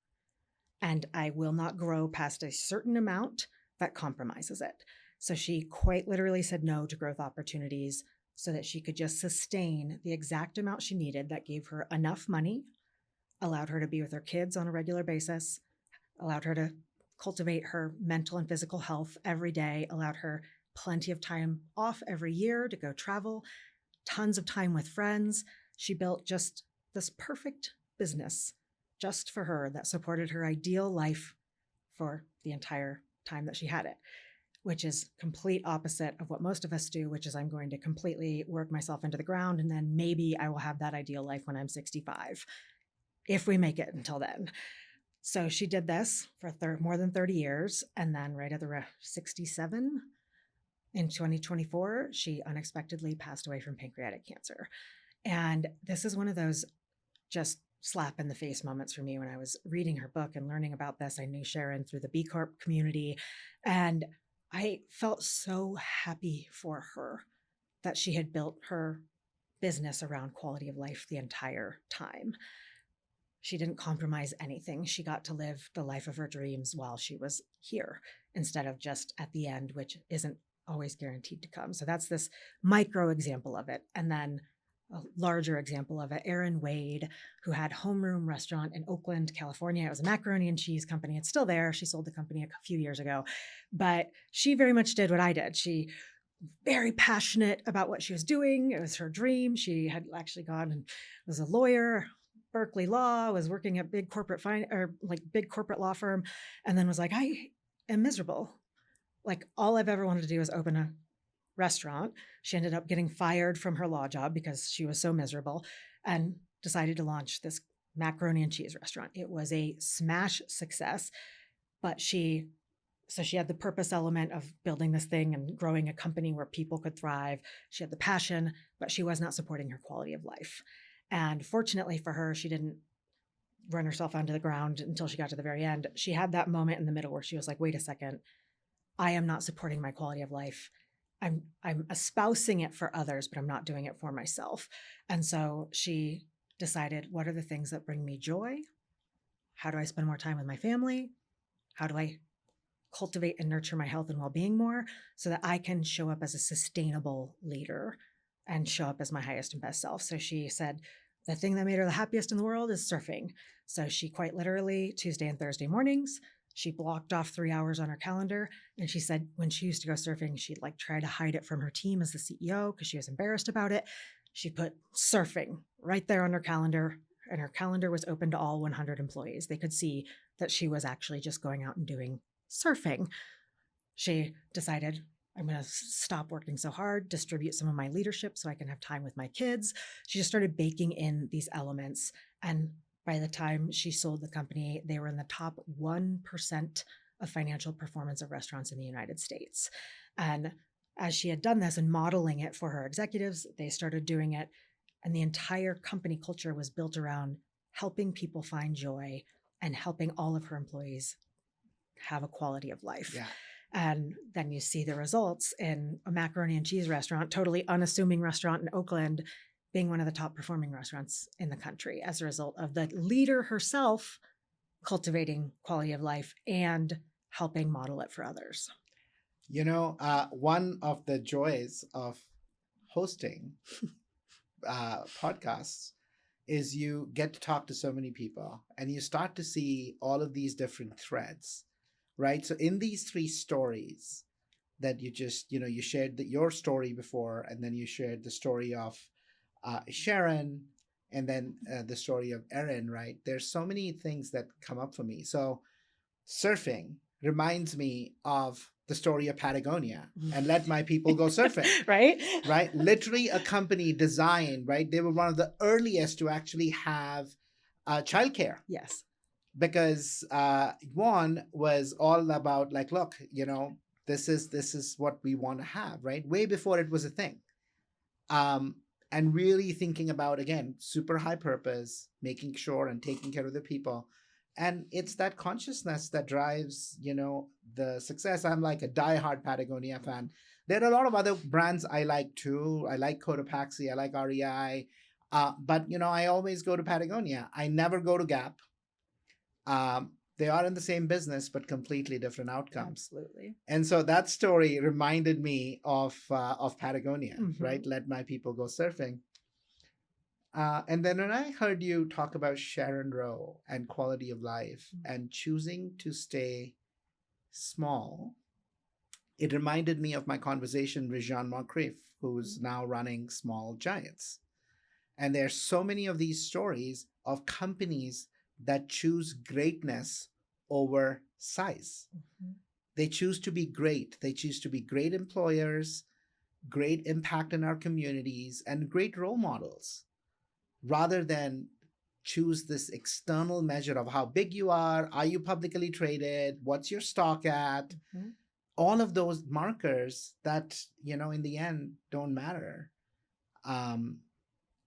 S2: and I will not grow past a certain amount that compromises it. So she quite literally said no to growth opportunities so that she could just sustain the exact amount she needed that gave her enough money, allowed her to be with her kids on a regular basis, allowed her to cultivate her mental and physical health every day, allowed her plenty of time off every year to go travel, tons of time with friends. She built just this perfect business just for her that supported her ideal life for the entire time that she had it, which is complete opposite of what most of us do, which is I'm going to completely work myself into the ground and then maybe I will have that ideal life when I'm 65, if we make it until then. So she did this for more than 30 years. And then right at the 67 in 2024, she unexpectedly passed away from pancreatic cancer. And this is one of those just slap in the face moments for me when I was reading her book and learning about this. I knew Sharon through the B Corp community, and I felt so happy for her that she had built her business around quality of life the entire time. She didn't compromise anything. She got to live the life of her dreams while she was here instead of just at the end, which isn't always guaranteed to come. So that's this micro example of it. And then a larger example of it, Erin Wade, who had Homeroom Restaurant in Oakland, California. It was a macaroni and cheese company. It's still there. She sold the company a few years ago, but she very much did what I did. She very passionate about what she was doing. It was her dream. She had actually gone and was a lawyer, Berkeley Law, was working at big corporate big corporate law firm, and then was like, I am miserable. Like all I've ever wanted to do is open a restaurant. She ended up getting fired from her law job because she was so miserable and decided to launch this macaroni and cheese restaurant. It was a smash success, but she had the purpose element of building this thing and growing a company where people could thrive. She had the passion, but she was not supporting her quality of life. And fortunately for her, she didn't run herself onto the ground until she got to the very end. She had that moment in the middle where she was like, wait a second, I am not supporting my quality of life. I'm espousing it for others, but I'm not doing it for myself. And so she decided, what are the things that bring me joy? How do I spend more time with my family? How do I cultivate and nurture my health and well-being more so that I can show up as a sustainable leader and show up as my highest and best self? So she said, the thing that made her the happiest in the world is surfing. So she quite literally, Tuesday and Thursday mornings, she blocked off 3 hours on her calendar. And she said when she used to go surfing, she'd like try to hide it from her team as the CEO because she was embarrassed about it. She put surfing right there on her calendar, and her calendar was open to all 100 employees. They could see that she was actually just going out and doing surfing. She decided, I'm going to stop working so hard, distribute some of my leadership so I can have time with my kids. She just started baking in these elements. And by the time she sold the company, they were in the top 1% of financial performance of restaurants in the United States. And as she had done this and modeling it for her executives, they started doing it. And the entire company culture was built around helping people find joy and helping all of her employees have a quality of life.
S1: Yeah.
S2: And then you see the results in a macaroni and cheese restaurant, totally unassuming restaurant in Oakland, being one of the top performing restaurants in the country as a result of the leader herself cultivating quality of life and helping model it for others.
S1: You know, one of the joys of hosting podcasts is you get to talk to so many people and you start to see all of these different threads, right? So in these three stories that you just, you shared your story before, and then you shared the story of Sharon, and then the story of Erin, right? There's so many things that come up for me. So surfing reminds me of the story of Patagonia and let my people go surfing.
S2: Right?
S1: Right? Literally a company designed, right? They were one of the earliest to actually have childcare.
S2: Yes.
S1: Because one was all about like, look, this is what we want to have, right? Way before it was a thing. And really thinking about, again, super high purpose, making sure and taking care of the people. And it's that consciousness that drives, the success. I'm like a diehard Patagonia fan. There are a lot of other brands I like too. I like Cotopaxi, I like REI. But, I always go to Patagonia. I never go to Gap. They are in the same business, but completely different outcomes.
S2: Absolutely.
S1: And so that story reminded me of Patagonia,
S2: Mhm.
S1: right? Let my people go surfing. And then when I heard you talk about Sharon Rowe and quality of life and choosing to stay small, it reminded me of my conversation with Jean Moncrief, who's now running Small Giants. And there's so many of these stories of companies that choose greatness over size.
S2: Mhm.
S1: They choose to be great. They choose to be great employers, great impact in our communities, and great role models, rather than choose this external measure of how big you are you publicly traded, what's your stock at,
S2: Mhm.
S1: all of those markers that, in the end don't matter. Um,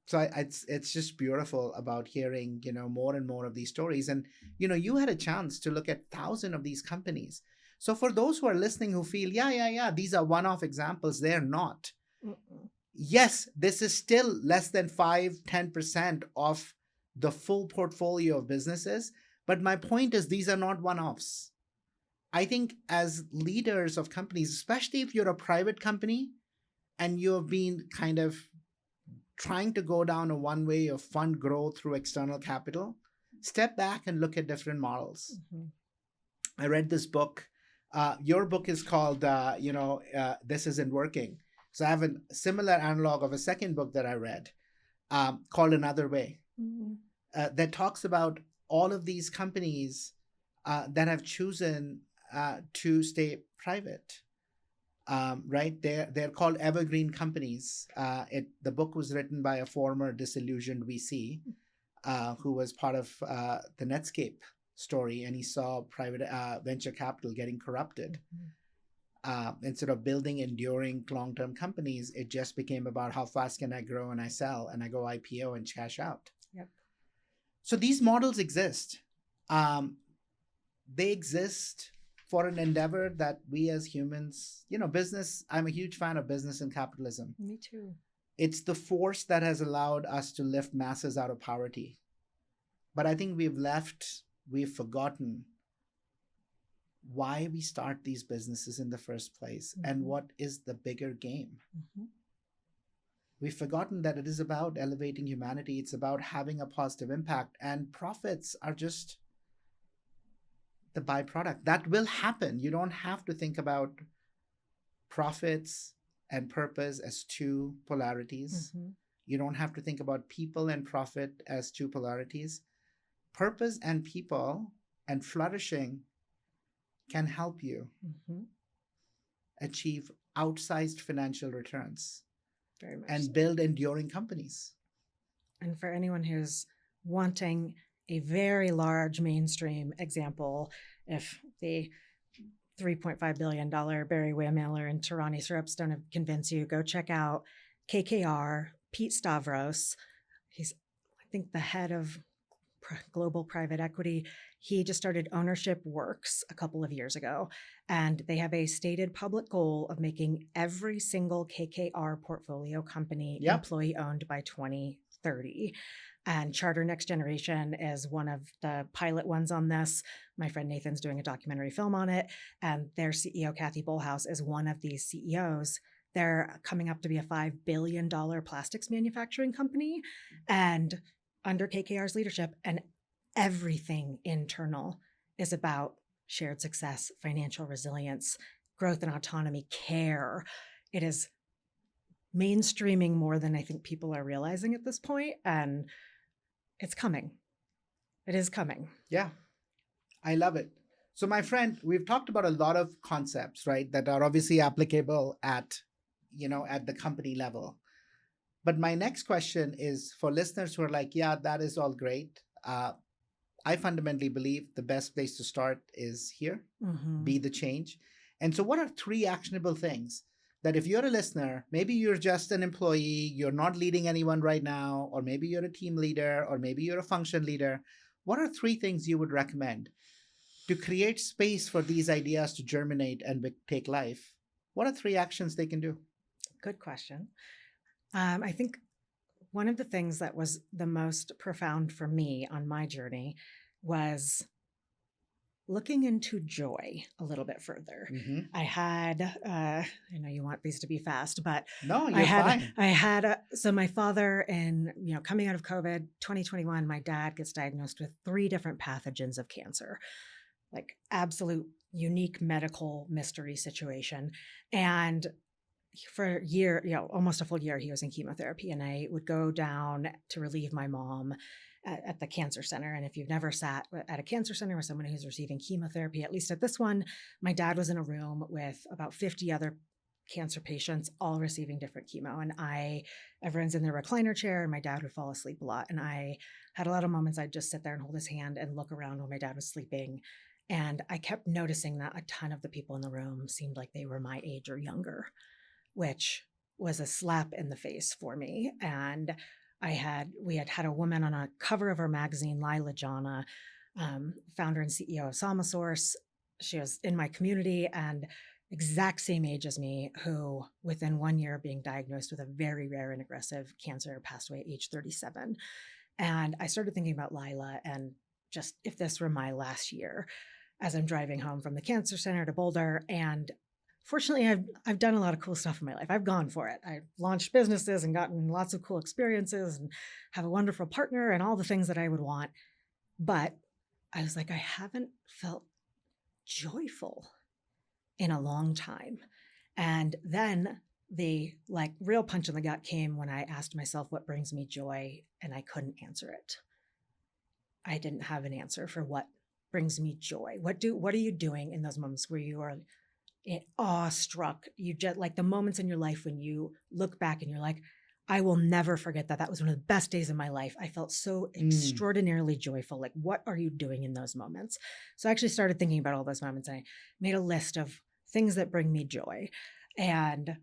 S1: it's just beautiful about hearing, more and more of these stories. And, you had a chance to look at 1,000 of these companies. So for those who are listening who feel, yeah, these are one-off examples, they're not.
S2: Mm-mm.
S1: Yes, this is still less than 5-10% of the full portfolio of businesses. But my point is, these are not one-offs. I think as leaders of companies, especially if you're a private company and you have been kind of trying to go down a one way of fund growth through external capital, step back and look at different models.
S2: Mhm.
S1: I read this book. Your book is called, This Isn't Working. So I have a similar analog of a second book that I read called Another Way
S2: Mhm.
S1: that talks about all of these companies that have chosen to stay private. Right? They're called evergreen companies. The book was written by a former disillusioned VC who was part of the Netscape story, and he saw private venture capital getting corrupted.
S2: Mhm.
S1: Instead of building enduring long-term companies, it just became about how fast can I grow and I sell and I go IPO and cash out.
S2: Yep.
S1: So these models exist. Um, they exist for an endeavor that we as humans, business, I'm a huge fan of business and capitalism.
S2: Me too.
S1: It's the force that has allowed us to lift masses out of poverty. But I think we've forgotten why we start these businesses in the first place and
S2: Mhm.
S1: what is the bigger game.
S2: Mhm.
S1: We've forgotten that it is about elevating humanity. It's about having a positive impact, and profits are just the byproduct. That will happen. You don't have to think about profits and purpose as two polarities.
S2: Mhm.
S1: You don't have to think about people and profit as two polarities. Purpose and people and flourishing can help you
S2: Mhm.
S1: achieve outsized financial returns
S2: Very much
S1: and
S2: so.
S1: build enduring companies.
S2: And for anyone who's wanting a very large mainstream example, if the $3.5 billion Barry Wehmiller and Torani syrups don't convince you, go check out KKR, Pete Stavros. He's, I think, the head of global private equity. He just started Ownership Works a couple of years ago, and they have a stated public goal of making every single KKR portfolio company
S1: Yep.
S2: employee owned by 2030. And Charter Next Generation is one of the pilot ones on this. My friend Nathan's doing a documentary film on it, and their CEO, Kathy Bullhouse, is one of these CEOs. They're coming up to be a $5 billion plastics manufacturing company. And under KKR's leadership, and everything internal is about shared success, financial resilience, growth and autonomy, care. It is mainstreaming more than I think people are realizing at this point, and it's coming. It is coming.
S1: Yeah, I love it. So, my friend, we've talked about a lot of concepts, right, that are obviously applicable at the company level. But my next question is for listeners who are like, yeah, that is all great. I fundamentally believe the best place to start is here,
S2: Mhm.
S1: be the change. And so, what are 3 actionable things that if you're a listener, maybe you're just an employee, you're not leading anyone right now, or maybe you're a team leader, or maybe you're a function leader, what are 3 things you would recommend to create space for these ideas to germinate and take life? What are 3 actions they can do?
S2: Good question. I think one of the things that was the most profound for me on my journey was looking into joy a little bit further.
S1: Mm-hmm.
S2: I had, I know you want these to be fast, but
S1: No, you're fine.
S2: So my father, and coming out of COVID 2021, my dad gets diagnosed with 3 different pathogens of cancer, like absolute unique medical mystery situation. And for a year, almost a full year, he was in chemotherapy, and I would go down to relieve my mom at the cancer center. And if you've never sat at a cancer center with someone who's receiving chemotherapy, at least at this one, my dad was in a room with about 50 other cancer patients, all receiving different chemo. And everyone's in their recliner chair, and my dad would fall asleep a lot. And I had a lot of moments I'd just sit there and hold his hand and look around when my dad was sleeping. And I kept noticing that a ton of the people in the room seemed like they were my age or younger, which was a slap in the face for me. And we had a woman on a cover of our magazine, Lila Jana, founder and CEO of Somasource. She was in my community and exact same age as me, who within 1 year of being diagnosed with a very rare and aggressive cancer passed away at age 37. And I started thinking about Lila, and just if this were my last year, as I'm driving home from the cancer center to Boulder. And fortunately, I've done a lot of cool stuff in my life. I've gone for it. I've launched businesses and gotten lots of cool experiences and have a wonderful partner and all the things that I would want. But I was like, I haven't felt joyful in a long time. And then the real punch in the gut came when I asked myself what brings me joy, and I couldn't answer it. I didn't have an answer for what brings me joy. What are you doing in those moments where you are awestruck? You just like the moments in your life when you look back and you're like, I will never forget that. That was one of the best days of my life. I felt so extraordinarily joyful. Like, what are you doing in those moments? So I actually started thinking about all those moments. I made a list of things that bring me joy. And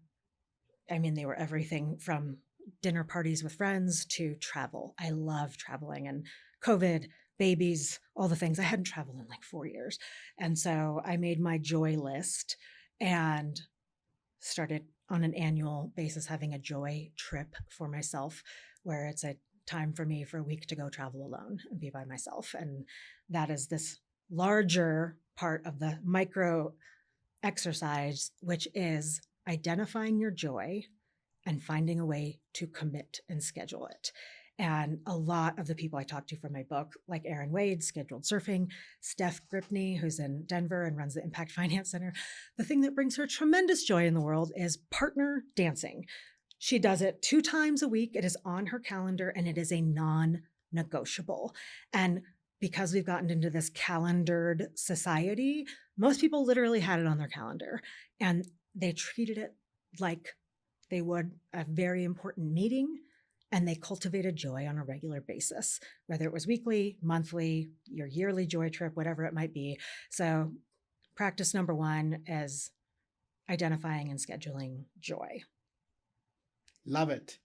S2: I mean, they were everything from dinner parties with friends to travel. I love traveling, and COVID, babies, all the things. I hadn't traveled in like 4 years. And so I made my joy list and started on an annual basis having a joy trip for myself, where it's a time for me for a week to go travel alone and be by myself. And that is this larger part of the micro exercise, which is identifying your joy and finding a way to commit and schedule it. And a lot of the people I talked to from my book, like Erin Wade, scheduled surfing, Steph Gripney, who's in Denver and runs the Impact Finance Center, the thing that brings her tremendous joy in the world is partner dancing. She does it 2 times a week. It is on her calendar, and it is a non-negotiable. And because we've gotten into this calendared society, most people literally had it on their calendar, and they treated it like they would a very important meeting, and they cultivated joy on a regular basis, whether it was weekly, monthly, your yearly joy trip, whatever it might be. So practice number 1 is identifying and scheduling joy.
S1: Love it.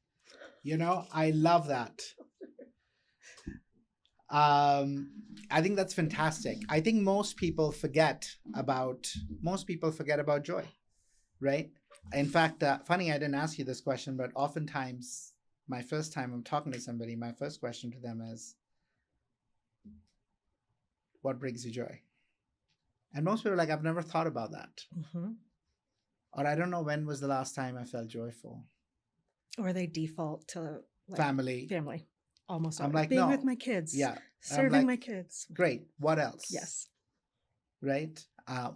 S1: I love that. I think that's fantastic. I think most people forget about joy, right? In fact, funny, I didn't ask you this question, but oftentimes my first time I'm talking to somebody, my first question to them is, what brings you joy? And most people are like, I've never thought about that.
S2: Mm-hmm.
S1: Or I don't know when was the last time I felt joyful.
S2: Or they default to
S1: family.
S2: Almost
S1: I'm
S2: always.
S1: like,
S2: being
S1: no.
S2: with my kids.
S1: Yeah.
S2: Serving my kids.
S1: Great. What else?
S2: Yes.
S1: Right?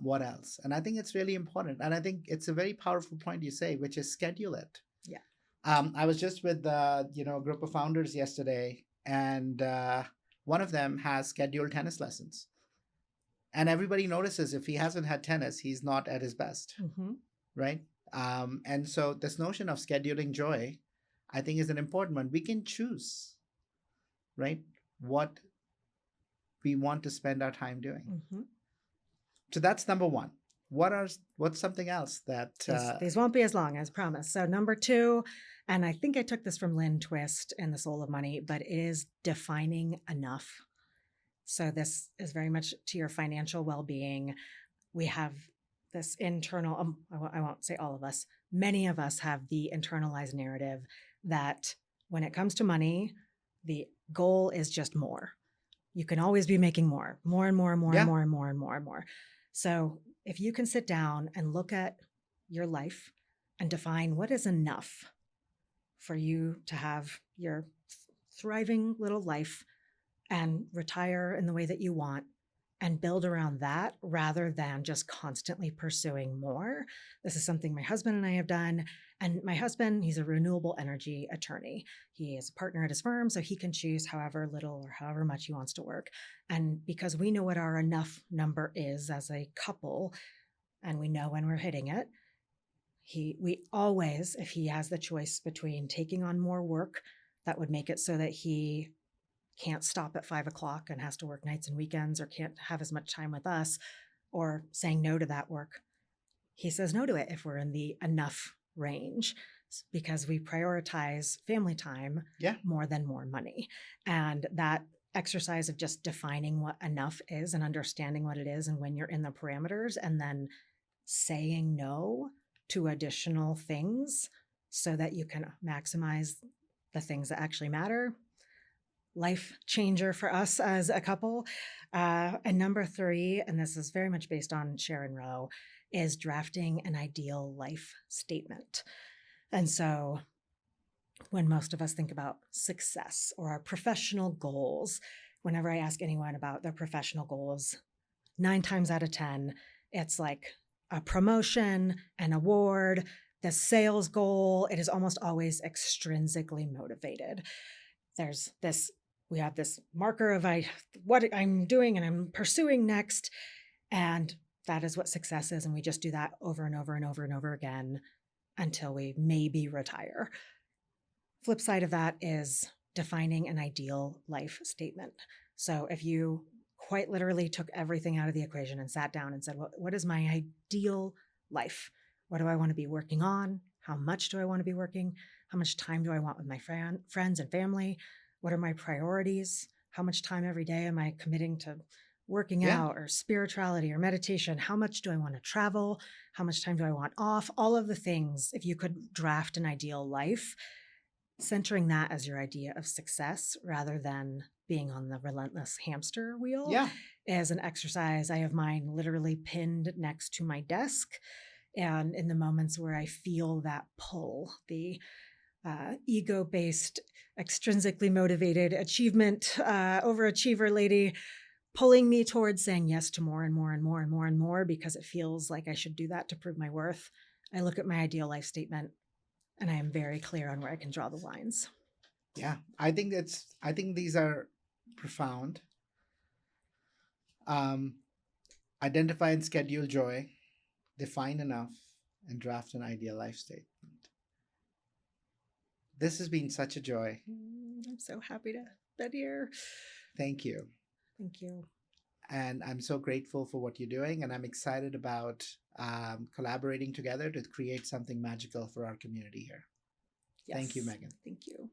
S1: What else? And I think it's really important. And I think it's a very powerful point you say, which is schedule it.
S2: Yeah.
S1: I was just with a group of founders yesterday, and one of them has scheduled tennis lessons. And everybody notices if he hasn't had tennis, he's not at his best.
S2: Mm-hmm.
S1: Right? And so this notion of scheduling joy, I think, is an important one. We can choose, right, what we want to spend our time doing.
S2: Mm-hmm.
S1: So that's number 1. What's something else that
S2: these won't be as long as promised. So number 2, and I think I took this from Lynn Twist in The Soul of Money, but it is defining enough. So this is very much to your financial well-being. We have this internal, I won't say all of us, many of us have the internalized narrative that when it comes to money, the goal is just more. You can always be making more and more and more and
S1: Yeah.
S2: more and more and more and more. So if you can sit down and look at your life and define what is enough for you to have your thriving little life and retire in the way that you want and build around that rather than just constantly pursuing more. This is something my husband and I have done. And my husband, he's a renewable energy attorney. He is a partner at his firm, so he can choose however little or however much he wants to work. And because we know what our enough number is as a couple, and we know when we're hitting it, we always, if he has the choice between taking on more work that would make it so that he can't stop at 5 o'clock and has to work nights and weekends or can't have as much time with us, or saying no to that work, he says no to it if we're in the enough range, because we prioritize family time more than more money. And that exercise of just defining what enough is and understanding what it is and when you're in the parameters, and then saying no to additional things so that you can maximize the things that actually matter. Life changer for us as a couple. And number 3, and this is very much based on Sharon Rowe, is drafting an ideal life statement. And so when most of us think about success or our professional goals, whenever I ask anyone about their professional goals, 9 times out of 10, it's like a promotion, an award, the sales goal. It is almost always extrinsically motivated. We have this marker of what I'm doing and I'm pursuing next. And that is what success is. And we just do that over and over and over and over again until we maybe retire. Flip side of that is defining an ideal life statement. So if you quite literally took everything out of the equation and sat down and said, what is my ideal life? What do I want to be working on? How much do I want to be working? How much time do I want with my friends and family? What are my priorities? How much time every day am I committing to working out or spirituality or meditation? How much do I want to travel? How much time do I want off? All of the things, if you could draft an ideal life, centering that as your idea of success rather than being on the relentless hamster wheel is an exercise. I have mine literally pinned next to my desk. And in the moments where I feel that pull, the ego-based, extrinsically motivated achievement, overachiever lady pulling me towards saying yes to more and more and more and more and more because it feels like I should do that to prove my worth, I look at my ideal life statement and I am very clear on where I can draw the lines.
S1: Yeah, I think these are profound. Identify and schedule joy, define enough, and draft an ideal life statement. This has been such a joy.
S2: I'm so happy to be here.
S1: Thank you.
S2: Thank you.
S1: And I'm so grateful for what you're doing. And I'm excited about collaborating together to create something magical for our community here. Yes. Thank you, Meghan.
S2: Thank you.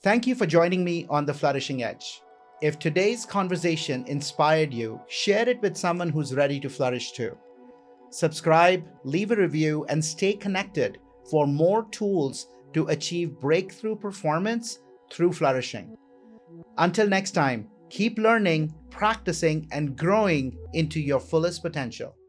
S1: Thank you for joining me on The Flourishing Edge. If today's conversation inspired you, share it with someone who's ready to flourish too. Subscribe, leave a review, and stay connected for more tools to achieve breakthrough performance through flourishing. Until next time, keep learning, practicing, and growing into your fullest potential.